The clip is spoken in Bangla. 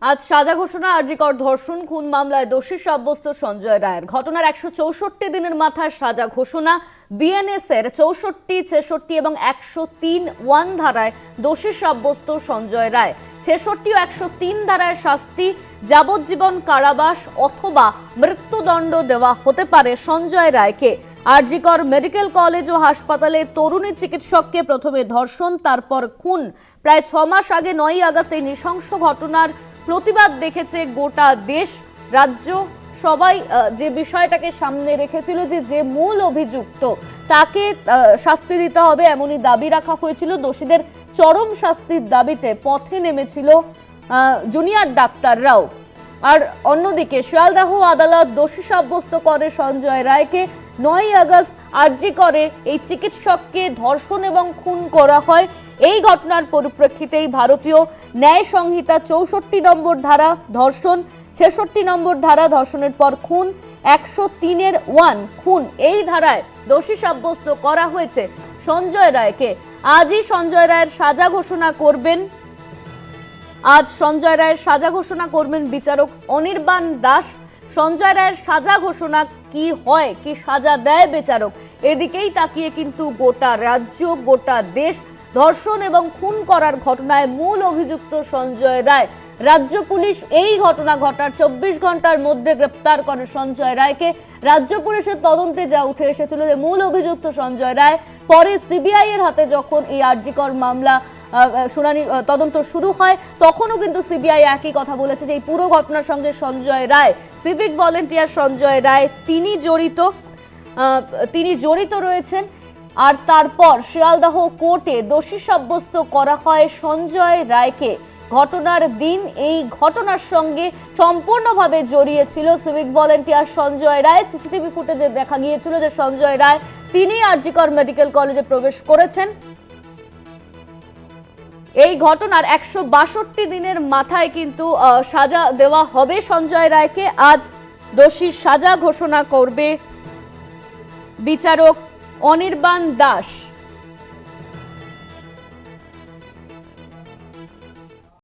আজ সাজা ঘোষণা আরজিকর ধর্ষণ খুন মামলায় দোষী সাব্যস্ত সঞ্জয় রায়ের। ঘটনার 164 দিনের মাথায় সাজা ঘোষণা। বিএনএস এর 64, 66 এবং 103(1) ধারায় দোষী সাব্যস্ত সঞ্জয় রায়। 66 ও 103 ধারায় শাস্তি যাবজ্জীবন কারাবাস অথবা মৃত্যুদণ্ড দেওয়া হতে পারে সঞ্জয় রায়কে। আরজিকর মেডিকেল কলেজ ও হাসপাতালে তরুণী চিকিৎসককে প্রথমে ধর্ষণ, তারপর খুন। প্রায় 6 মাস আগে 9ই আগস্ট এই নৃশংস ঘটনার প্রতিবাদ দেখেছে গোটা দেশ, রাজ্য। সবাই যে বিষয়টাকে সামনে রেখেছিল যে মূল অভিযুক্ত তাকে শাস্তি দিতে হবে, এমনই দাবি রাখা হয়েছিল। দোষীদের চরম শাস্তির দাবিতে পথে নেমেছিল জুনিয়র ডাক্তাররাও। আর অন্যদিকে শিয়ালদাহ আদালত দোষী সাব্যস্ত করে সঞ্জয় রায়কে। 9ই আগস্ট আরজিকরে এই চিকিৎসককে ধর্ষণ এবং খুন করা হয়। এই ঘটনার পরিপ্রেক্ষিতেই ভারতীয় ন্যায় সংহিতা 64 নম্বর ধারা ধর্ষণ, 66 নম্বর ধারা ধর্ষণের পর খুন, 103(1) খুন, এই ধারায় দোষী সাব্যস্ত করা হয়েছে সঞ্জয় রায়কে। আজই সঞ্জয় রায়ের সাজা ঘোষণা করবেন। আজ সঞ্জয় রায়ের সাজা ঘোষণা করবেন বিচারক অনির্বাণ দাস। সঞ্জয় রায়ের সাজা ঘোষণা কি হয়, কি সাজা দেয় বিচারক, এদিকেই তাকিয়ে কিন্তু গোটা রাজ্য, গোটা দেশ। ধর্ষণ এবং খুন করার ঘটনায় মূল অভিযুক্ত সঞ্জয় রায়। রাজ্য পুলিশ এই ঘটনা ঘটার 24 ঘন্টার মধ্যে গ্রেপ্তার করে সঞ্জয় রায়কে। রাজ্য পুলিশের তদন্তে যা উঠে এসেছিল যে মূল অভিযুক্ত সঞ্জয় রায়, পরে সিবিআই এর হাতে যখন এই আরজিকর মামলা শুনানি তদন্ত শুরু হয়, তখনও কিন্তু সিবিআই একই কথা বলেছে যে এই পুরো ঘটনার সঙ্গে সঞ্জয় রায়, সিভিক ভলেন্টিয়ার সঞ্জয় রায়, তিনি জড়িত রয়েছেন। আর তারপর শিয়ালদাহ কোর্টে দোষী সাব্যস্ত করা হয় সঞ্জয় রায়কে। ঘটনার দিন এই ঘটনার সঙ্গে সম্পূর্ণভাবে জড়িয়ে ছিল civic volunteer Sanjay Roy. CCTV ফুটেজে দেখা গিয়েছিল যে সঞ্জয় রায় তিনি আরজিকর মেডিকেল কলেজে প্রবেশ করেছেন। এই ঘটনার 162 দিনের মাথায় কিন্তু সাজা দেওয়া হবে সঞ্জয় রায়কে। আজ দোষীর সাজা ঘোষণা করবে বিচারক অনির্বাণ দাস।